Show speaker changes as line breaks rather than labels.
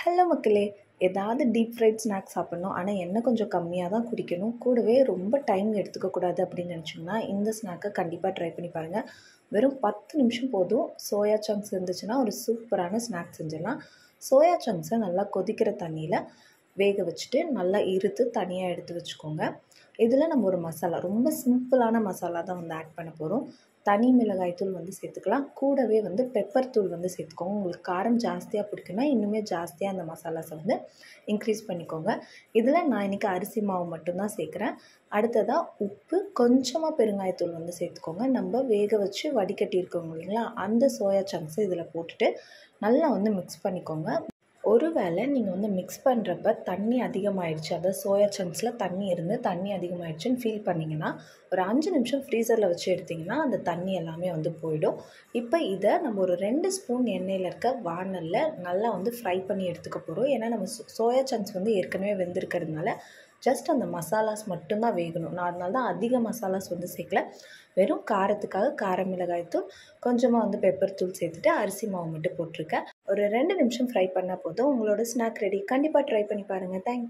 Hello மக்களே! ஏதாவது deep fried snacks சாப்பிட்ணும். ஆனால் எண்ணெய் கொஞ்சம் கம்மியாக தான் குடிக்கணும். கூடவே ரொம்ப டைம் எடுத்துக்கக்கூடாது அப்படின்னு நினச்சிங்கன்னா, இந்த ஸ்நாக்கை கண்டிப்பாக ட்ரை பண்ணி பாருங்கள். வெறும் 10 நிமிஷம் போதும். சோயா சங்க்ஸ் இருந்துச்சுன்னா ஒரு சூப்பரான ஸ்நாக்ஸ் செஞ்சிடலாம். சோயா சங்க்ஸை நல்லா கொதிக்கிற தண்ணியில் வேக வச்சுட்டு நல்லா இருத்து தனியாக எடுத்து வச்சுக்கோங்க. இதில் நம்ம ஒரு மசாலா, ரொம்ப சிம்பிளான மசாலா தான் ஆட் பண்ண போகிறோம். தனி மிளகாய் தூள் சேர்த்துக்கலாம். கூடவே பெப்பர் தூள் சேர்த்துக்கோங்க. உங்களுக்கு காரம் ஜாஸ்தியாக பிடிக்குன்னா இன்னுமே ஜாஸ்தியாக அந்த மசாலாஸை இன்க்ரீஸ் பண்ணிக்கோங்க. இதில் நான் இன்றைக்கி அரிசி மாவு மட்டும்தான் சேர்க்குறேன். அடுத்ததாக உப்பு, கொஞ்சமாக பெருங்காயத்தூள் சேர்த்துக்கோங்க. நம்ம வேக வச்சு வடிகட்டியிருக்கோங்க இல்லைங்களா, அந்த சோயா சங்க்ஸை இதில் போட்டுட்டு நல்லா மிக்ஸ் பண்ணிக்கோங்க. ஒருவேளை நீங்கள் மிக்ஸ் பண்ணுறப்ப தண்ணி அதிகமாகிடுச்சு, அதாவது சோயா சங்க்ஸில் தண்ணி அதிகமாகிடுச்சுன்னு ஃபீல் பண்ணிங்கன்னா ஒரு 5 நிமிஷம் ஃப்ரீசரில் வச்சு எடுத்திங்கன்னா அந்த தண்ணி எல்லாமே போயிடும். இப்போ இதை நம்ம ஒரு 2 ஸ்பூன் எண்ணெயில் இருக்க வாணலில் நல்லா ஃப்ரை பண்ணி எடுத்துக்க போகிறோம். ஏன்னா நம்ம சோயா சங்க்ஸ் ஏற்கனவே வெந்திருக்கிறதுனால ஜஸ்ட் அந்த மசாலாஸ் மட்டும்தான் வேகணும். நான் அதனால தான் அதிக மசாலாஸ் சேர்க்கல. வெறும் காரத்துக்காக கார மிளகாய் தூள், கொஞ்சமாக பெப்பர் தூள் சேர்த்துட்டு அரிசி மாவு மட்டும் போட்டிருக்கேன். ஒரு 2 நிமிஷம் ஃப்ரை பண்ணால் போதும். உங்களோட ஸ்நாக் ரெடி. கண்டிப்பாக ட்ரை பண்ணி பாருங்கள். தேங்க்யூ.